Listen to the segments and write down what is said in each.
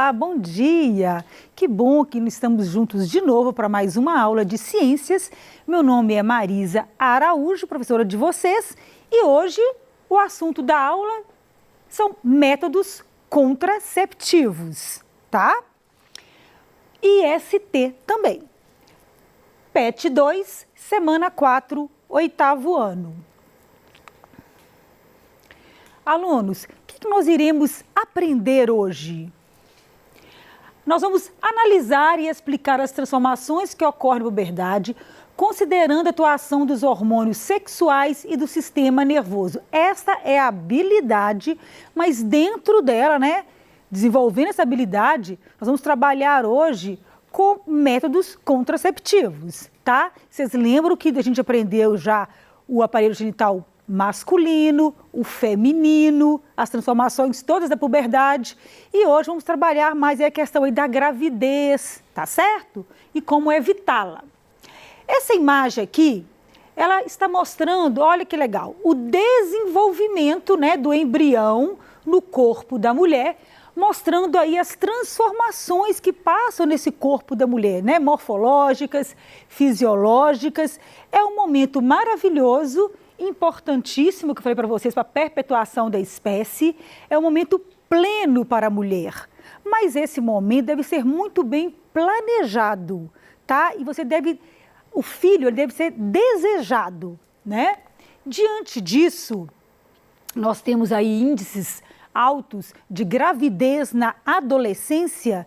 Olá, bom dia! Que bom que estamos juntos de novo para mais uma aula de ciências. Meu nome é Marisa Araújo, professora de vocês, e hoje o assunto da aula são métodos contraceptivos, tá? IST também. PET 2, semana 4, oitavo ano. Alunos, o que nós iremos aprender hoje? Nós vamos analisar e explicar as transformações que ocorrem na puberdade, considerando a atuação dos hormônios sexuais e do sistema nervoso. Esta é a habilidade, mas dentro dela, desenvolvendo essa habilidade, nós vamos trabalhar hoje com métodos contraceptivos, tá? Vocês lembram que a gente aprendeu já o aparelho genital masculino, o feminino, as transformações todas da puberdade. E hoje vamos trabalhar mais a questão aí da gravidez, tá certo? E como evitá-la. Essa imagem aqui, ela está mostrando, olha que legal, o desenvolvimento, do embrião no corpo da mulher, mostrando aí as transformações que passam nesse corpo da mulher, morfológicas, fisiológicas. É um momento maravilhoso, importantíssimo, que eu falei para vocês, para a perpetuação da espécie. É um momento pleno para a mulher, mas esse momento deve ser muito bem planejado, tá? E o filho ele deve ser desejado, Diante disso, nós temos aí índices altos de gravidez na adolescência.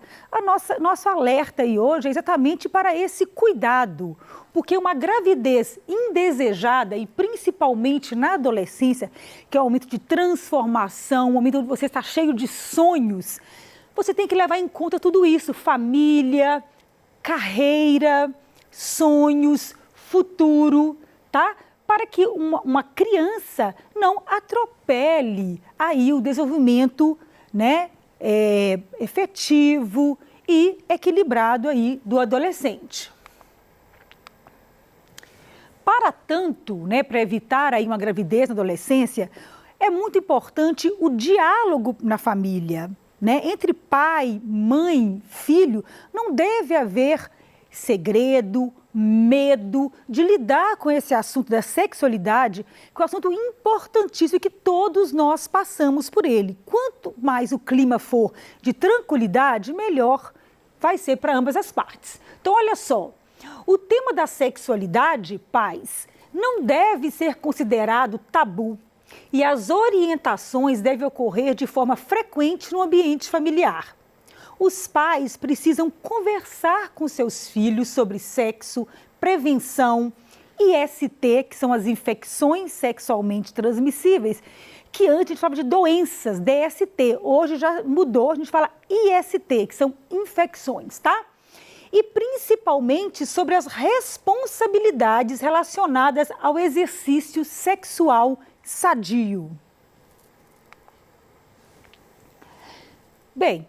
Nosso alerta aí hoje é exatamente para esse cuidado, porque uma gravidez indesejada, e principalmente na adolescência, que é um momento de transformação, um momento onde você está cheio de sonhos, você tem que levar em conta tudo isso: família, carreira, sonhos, futuro, tá? Para que uma criança não atropele aí o desenvolvimento, efetivo e equilibrado aí do adolescente. Para tanto, para evitar aí uma gravidez na adolescência, é muito importante o diálogo na família, entre pai, mãe, filho. Não deve haver segredo, medo de lidar com esse assunto da sexualidade, que é um assunto importantíssimo e que todos nós passamos por ele. Quanto mais o clima for de tranquilidade, melhor vai ser para ambas as partes. Então, olha só, o tema da sexualidade, pais, não deve ser considerado tabu e as orientações devem ocorrer de forma frequente no ambiente familiar. Os pais precisam conversar com seus filhos sobre sexo, prevenção, IST, que são as infecções sexualmente transmissíveis, que antes a gente falava de doenças, DST, hoje já mudou, a gente fala IST, que são infecções, tá? E principalmente sobre as responsabilidades relacionadas ao exercício sexual sadio. Bem,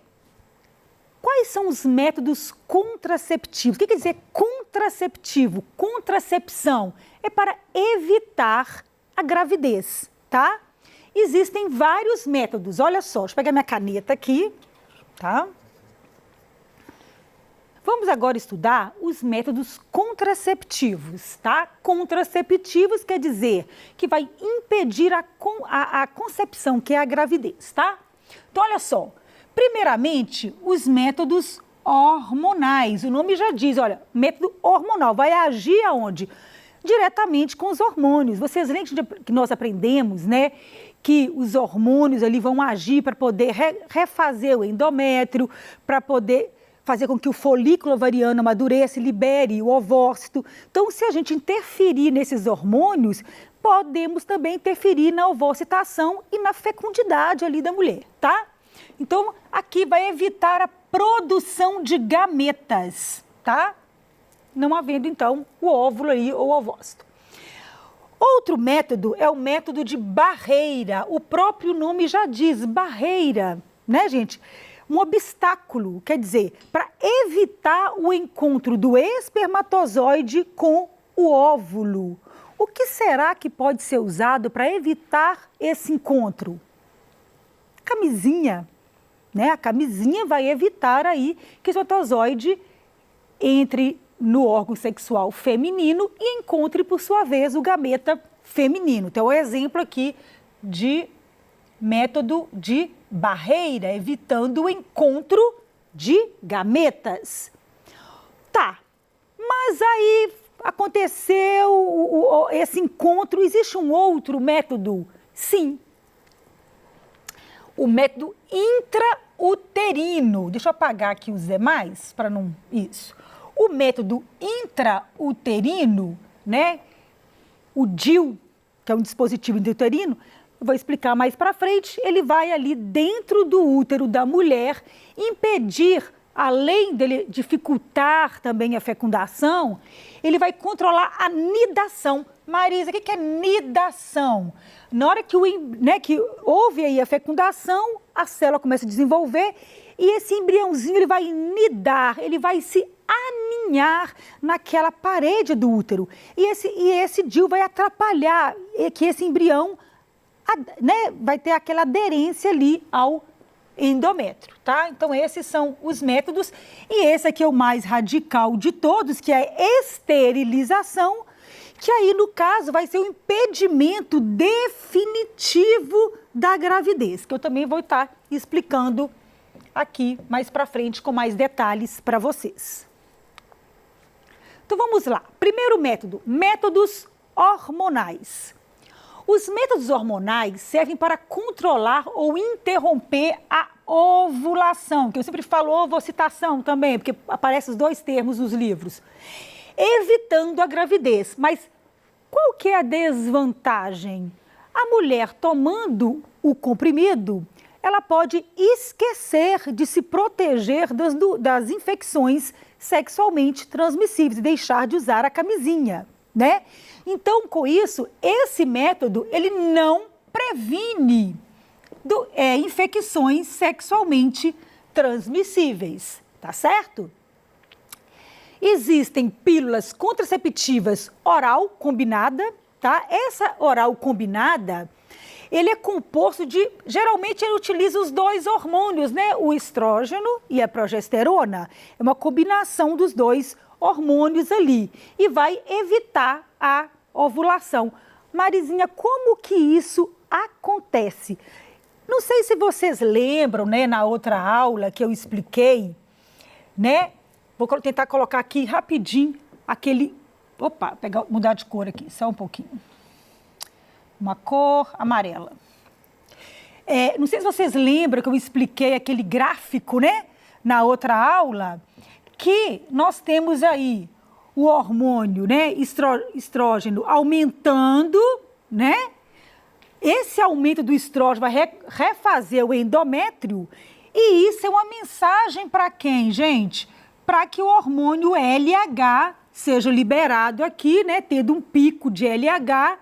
quais são os métodos contraceptivos? O que quer dizer contraceptivo? Contracepção é para evitar a gravidez, tá? Existem vários métodos. Olha só, deixa eu pegar minha caneta aqui, tá? Vamos agora estudar os métodos contraceptivos, tá? Contraceptivos quer dizer que vai impedir a concepção, que é a gravidez, tá? Então, olha só. Primeiramente, os métodos hormonais. O nome já diz, olha, método hormonal. Vai agir aonde? Diretamente com os hormônios. Vocês lembram que nós aprendemos, que os hormônios ali vão agir para poder refazer o endométrio, para poder fazer com que o folículo ovariano amadureça e libere o ovócito. Então, se a gente interferir nesses hormônios, podemos também interferir na ovocitação e na fecundidade ali da mulher, tá? Então, aqui vai evitar a produção de gametas, tá? Não havendo, então, o óvulo aí ou o ovócito. Outro método é o método de barreira. O próprio nome já diz, barreira, gente? Um obstáculo, quer dizer, para evitar o encontro do espermatozoide com o óvulo. O que será que pode ser usado para evitar esse encontro? Camisinha, né? A camisinha vai evitar aí que o espermatozoide entre no órgão sexual feminino e encontre, por sua vez, o gameta feminino. Então, é um exemplo aqui de método de barreira, evitando o encontro de gametas. Tá, mas aí aconteceu esse encontro, existe um outro método? Sim. O método intrauterino. Deixa eu apagar aqui os demais, para não... Isso. O método intrauterino, né? O DIU, que é um dispositivo intrauterino, eu vou explicar mais para frente, ele vai ali dentro do útero da mulher impedir, além dele dificultar também a fecundação, ele vai controlar a nidação. Marisa, o que é nidação? Na hora que, que houve aí a fecundação, a célula começa a desenvolver e esse embriãozinho ele vai nidar, ele vai se aninhar naquela parede do útero. E esse DIU vai atrapalhar que esse embrião, né, vai ter aquela aderência ali ao endométrio, tá? Então, esses são os métodos. E esse aqui é o mais radical de todos, que é a esterilização, que aí, no caso, vai ser o impedimento definitivo da gravidez, que eu também vou estar explicando aqui mais para frente com mais detalhes para vocês. Então, vamos lá. Primeiro método, métodos hormonais. Os métodos hormonais servem para controlar ou interromper a ovulação, que eu sempre falo ovocitação também, porque aparecem os dois termos nos livros, evitando a gravidez. Mas qual que é a desvantagem? A mulher tomando o comprimido, ela pode esquecer de se proteger das infecções sexualmente transmissíveis e deixar de usar a camisinha, né? Então, com isso, esse método, ele não previne infecções sexualmente transmissíveis, tá certo? Existem pílulas contraceptivas oral combinada, tá? Essa oral combinada, ele é composto de, geralmente ele utiliza os dois hormônios, né? O estrógeno e a progesterona. É uma combinação dos dois hormônios ali e vai evitar a ovulação. Marizinha, como que isso acontece? Não sei se vocês lembram, né, na outra aula que eu expliquei, né? Vou tentar colocar aqui rapidinho aquele... Opa, mudar de cor aqui, só um pouquinho. Uma cor amarela. Não sei se vocês lembram que eu expliquei aquele gráfico, né, na outra aula, que nós temos aí o hormônio, né, estrógeno aumentando, né? Esse aumento do estrógeno vai refazer o endométrio e isso é uma mensagem para quem, gente? Para que o hormônio LH seja liberado aqui, né, tendo um pico de LH.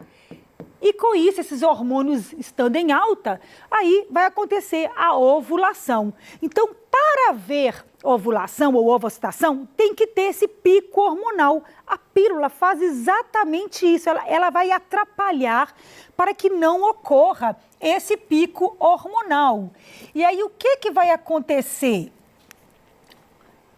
E com isso, esses hormônios estando em alta, aí vai acontecer a ovulação. Então, para haver ovulação ou ovocitação, tem que ter esse pico hormonal. A pílula faz exatamente isso, ela vai atrapalhar para que não ocorra esse pico hormonal. E aí, o que vai acontecer?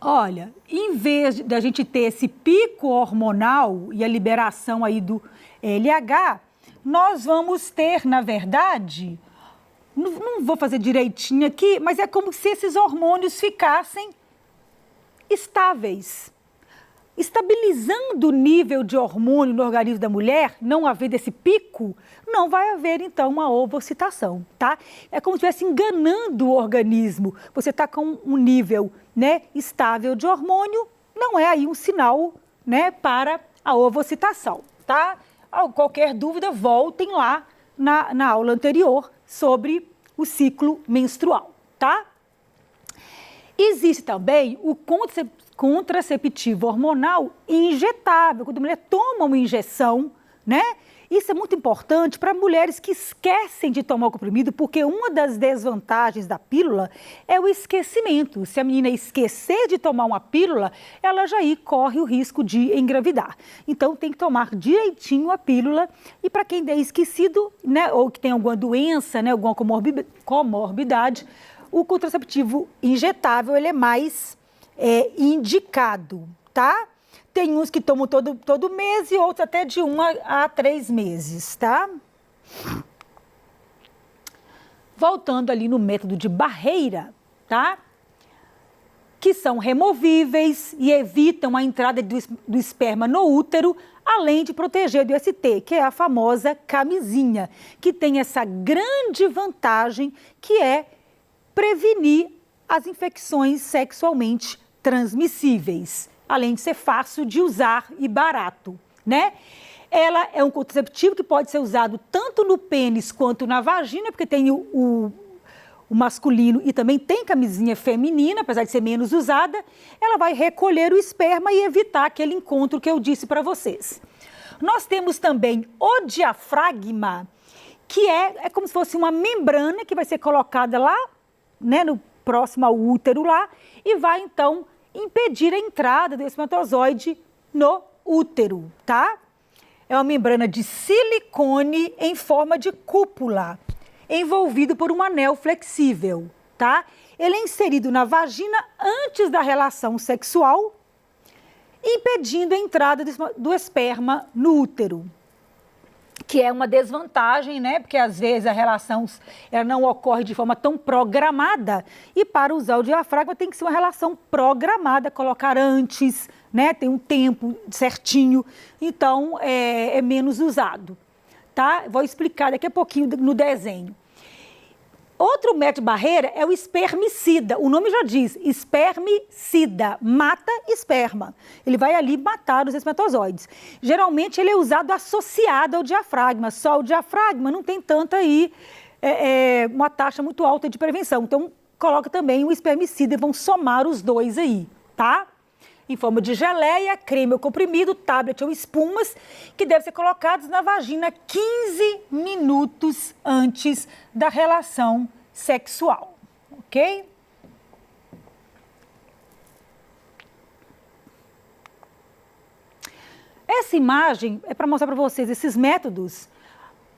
Olha, em vez da gente ter esse pico hormonal e a liberação aí do LH, nós vamos ter, na verdade, não vou fazer direitinho aqui, mas é como se esses hormônios ficassem estáveis. Estabilizando o nível de hormônio no organismo da mulher, não havendo esse pico, não vai haver, então, uma ovocitação, tá? É como se estivesse enganando o organismo. Você está com um nível, né, estável de hormônio, não é aí um sinal, né, para a ovocitação, tá? Qualquer dúvida, voltem lá na aula anterior sobre o ciclo menstrual, tá? Existe também o contraceptivo hormonal injetável, quando a mulher toma uma injeção, né? Isso é muito importante para mulheres que esquecem de tomar o comprimido, porque uma das desvantagens da pílula é o esquecimento. Se a menina esquecer de tomar uma pílula, ela já aí corre o risco de engravidar. Então, tem que tomar direitinho a pílula. E para quem é esquecido, né, ou que tem alguma doença, né, alguma comorbidade, o contraceptivo injetável, ele é mais indicado, tá? Tem uns que tomam todo mês e outros até de 1 a 3 meses, tá? Voltando ali no método de barreira, tá? Que são removíveis e evitam a entrada do esperma no útero, além de proteger do ST, que é a famosa camisinha, que tem essa grande vantagem que é prevenir as infecções sexualmente transmissíveis, além de ser fácil de usar e barato, né? Ela é um contraceptivo que pode ser usado tanto no pênis quanto na vagina, porque tem o masculino e também tem camisinha feminina, apesar de ser menos usada. Ela vai recolher o esperma e evitar aquele encontro que eu disse para vocês. Nós temos também o diafragma, que é como se fosse uma membrana que vai ser colocada lá, né, no próximo ao útero lá, e vai então impedir a entrada do espermatozoide no útero, tá? É uma membrana de silicone em forma de cúpula, envolvido por um anel flexível, tá? Ele é inserido na vagina antes da relação sexual, impedindo a entrada do esperma no útero, que é uma desvantagem, né? Porque às vezes a relação ela não ocorre de forma tão programada e para usar o diafragma tem que ser uma relação programada, colocar antes, né? Tem um tempo certinho, então é menos usado, tá? Vou explicar daqui a pouquinho no desenho. Outro método de barreira é o espermicida. O nome já diz, espermicida, mata esperma. Ele vai ali matar os espermatozoides. Geralmente ele é usado associado ao diafragma, só o diafragma não tem tanta aí, uma taxa muito alta de prevenção. Então, coloca também o espermicida e vão somar os dois aí, tá? Em forma de geleia, creme ou comprimido, tablet ou espumas, que devem ser colocados na vagina 15 minutos antes da relação sexual, ok? Essa imagem é para mostrar para vocês esses métodos.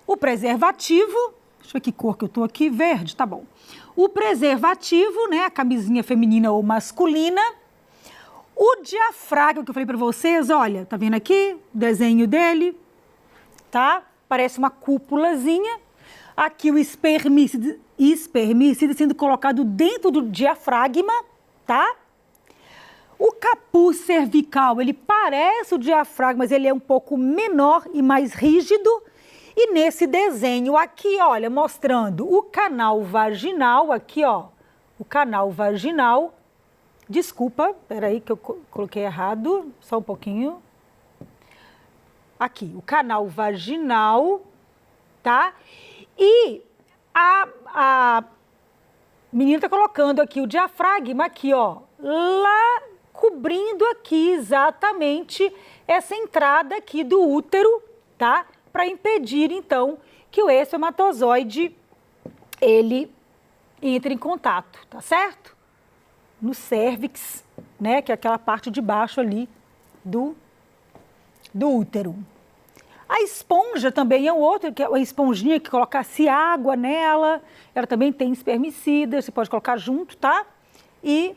O preservativo, deixa eu ver que cor que eu estou aqui, verde, tá bom. O preservativo, né, a camisinha feminina ou masculina. O diafragma que eu falei para vocês, olha, tá vendo aqui o desenho dele, tá? Parece uma cúpulazinha. Aqui o espermicida sendo colocado dentro do diafragma, tá? O capuz cervical, ele parece o diafragma, mas ele é um pouco menor e mais rígido. E nesse desenho aqui, olha, mostrando o canal vaginal, aqui, ó, o canal vaginal. Desculpa, peraí que eu coloquei errado, só um pouquinho. Aqui, o canal vaginal, tá? E a menina tá colocando aqui o diafragma, aqui, ó, lá cobrindo aqui exatamente essa entrada aqui do útero, tá? Para impedir, então, que o espermatozoide, ele entre em contato, tá certo? No cérvix, né, que é aquela parte de baixo ali do útero. A esponja também é um outro, que é uma esponjinha que colocasse água nela, ela também tem espermicida, você pode colocar junto, tá? E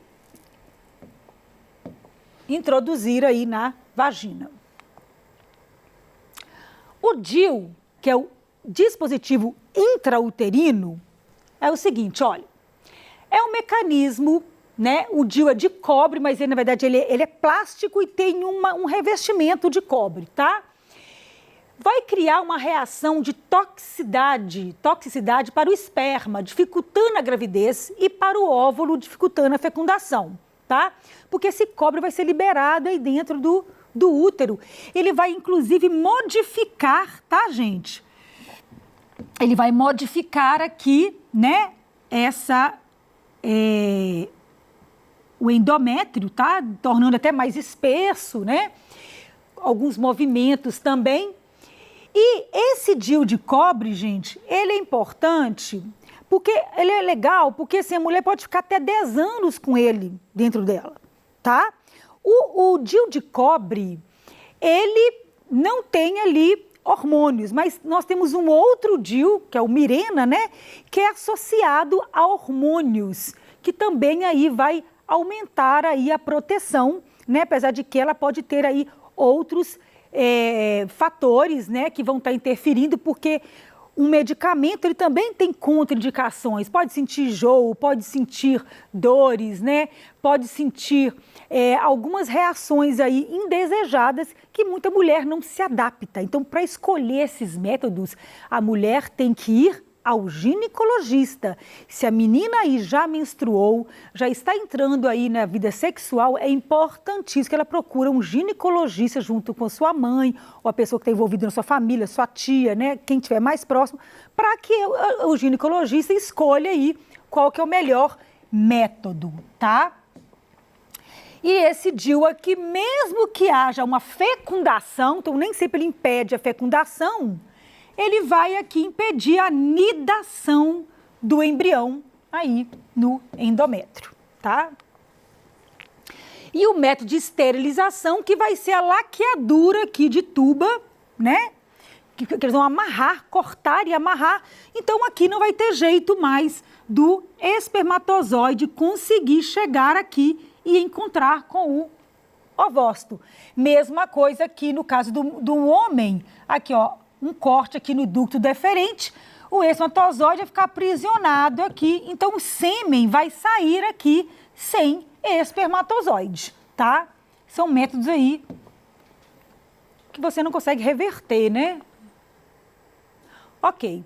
introduzir aí na vagina. O DIU, que é o dispositivo intrauterino, é o seguinte, olha, é um mecanismo, né? O DIU é de cobre, mas ele, na verdade ele é plástico e tem um revestimento de cobre, tá? Vai criar uma reação de toxicidade para o esperma, dificultando a gravidez, e para o óvulo, dificultando a fecundação, tá? Porque esse cobre vai ser liberado aí dentro do útero. Ele vai, inclusive, modificar, tá, gente? Ele vai modificar aqui, né, o endométrio, tá? Tornando até mais espesso, né? Alguns movimentos também. E esse DIU de cobre, gente, ele é importante porque ele é legal, porque assim, a mulher pode ficar até 10 anos com ele dentro dela, tá? O DIU de cobre, ele não tem ali hormônios, mas nós temos um outro DIU, que é o Mirena, né, que é associado a hormônios, que também aí vai aumentar aí a proteção, né, apesar de que ela pode ter aí outros fatores, né, que vão estar interferindo, porque um medicamento, ele também tem contraindicações, pode sentir enjoo, pode sentir dores, né? Pode sentir algumas reações aí indesejadas que muita mulher não se adapta. Então, para escolher esses métodos, a mulher tem que ir ao ginecologista. Se a menina aí já menstruou, já está entrando aí na vida sexual, é importantíssimo que ela procure um ginecologista junto com sua mãe, ou a pessoa que está envolvida na sua família, sua tia, né, quem estiver mais próximo, para que o ginecologista escolha aí qual que é o melhor método, tá? E esse DIU aqui, mesmo que haja uma fecundação, então nem sempre ele impede a fecundação, ele vai aqui impedir a nidação do embrião aí no endométrio, tá? E o método de esterilização, que vai ser a laqueadura aqui de tuba, né? Que eles vão amarrar, cortar e amarrar. Então, aqui não vai ter jeito mais do espermatozoide conseguir chegar aqui e encontrar com o ovócito. Mesma coisa aqui no caso do homem, aqui ó, um corte aqui no ducto deferente, o espermatozoide vai ficar aprisionado aqui, então o sêmen vai sair aqui sem espermatozoide, tá? São métodos aí que você não consegue reverter, né? Ok.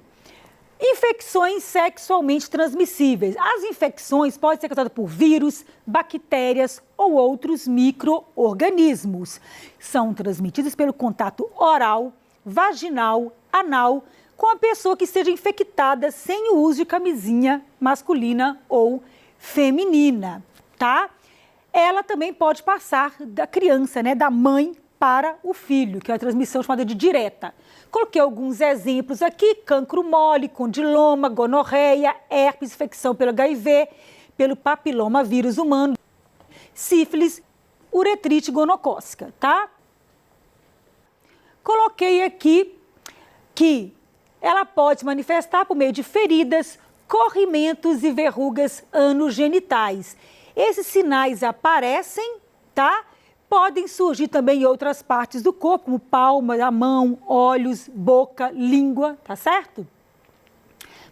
Infecções sexualmente transmissíveis. As infecções podem ser causadas por vírus, bactérias ou outros micro-organismos. São transmitidas pelo contato oral, vaginal, anal, com a pessoa que esteja infectada sem o uso de camisinha masculina ou feminina, tá? Ela também pode passar da criança, né, da mãe para o filho, que é a transmissão chamada de direta. Coloquei alguns exemplos aqui: cancro mole, condiloma, gonorreia, herpes, infecção pelo HIV, pelo papiloma vírus humano, sífilis, uretrite gonocócica, tá? Coloquei aqui que ela pode se manifestar por meio de feridas, corrimentos e verrugas anogenitais. Esses sinais aparecem, tá? Podem surgir também em outras partes do corpo, como palma da mão, olhos, boca, língua, tá certo?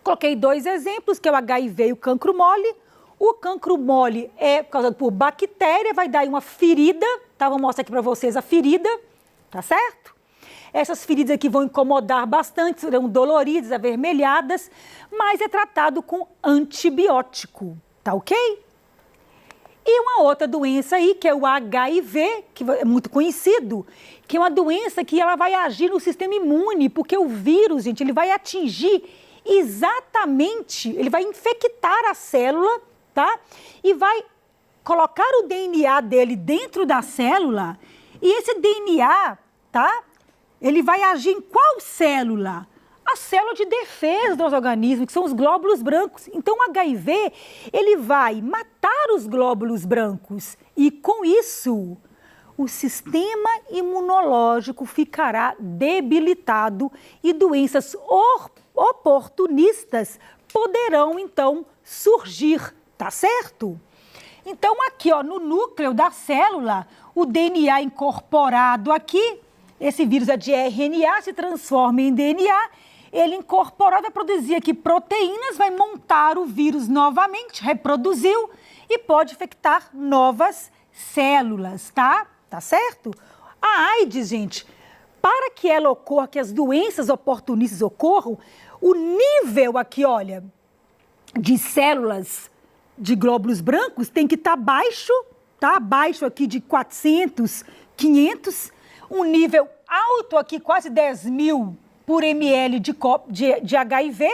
Coloquei 2 exemplos, que é o HIV e o cancro mole. O cancro mole é causado por bactéria, vai dar aí uma ferida, tá? Vou mostrar aqui para vocês a ferida, tá certo? Essas feridas aqui vão incomodar bastante, serão doloridas, avermelhadas, mas é tratado com antibiótico, tá ok? E uma outra doença aí, que é o HIV, que é muito conhecido, que é uma doença que ela vai agir no sistema imune, porque o vírus, gente, ele vai atingir exatamente, ele vai infectar a célula, tá? E vai colocar o DNA dele dentro da célula, e esse DNA, tá? Ele vai agir em qual célula? A célula de defesa do nosso organismo, que são os glóbulos brancos. Então, o HIV, ele vai matar os glóbulos brancos e, com isso, o sistema imunológico ficará debilitado e doenças oportunistas poderão, então, surgir, tá certo? Então, aqui, ó, no núcleo da célula, o DNA incorporado aqui, esse vírus é de RNA, se transforma em DNA, ele incorporado vai produzir aqui proteínas, vai montar o vírus novamente, reproduziu e pode infectar novas células, tá? Tá certo? A AIDS, gente, para que ela ocorra, que as doenças oportunistas ocorram, o nível aqui, olha, de células de glóbulos brancos tem que estar baixo, tá? Abaixo aqui de 400, 500, um nível alto aqui, quase 10.000 por ml de HIV,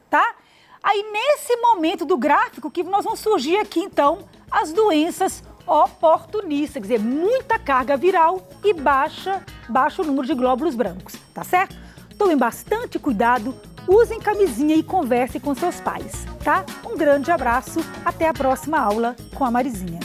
tá? Aí, nesse momento do gráfico, que nós vamos surgir aqui, então, as doenças oportunistas, quer dizer, muita carga viral e baixo número de glóbulos brancos, tá certo? Tomem bastante cuidado, usem camisinha e conversem com seus pais, tá? Um grande abraço, até a próxima aula com a Marizinha.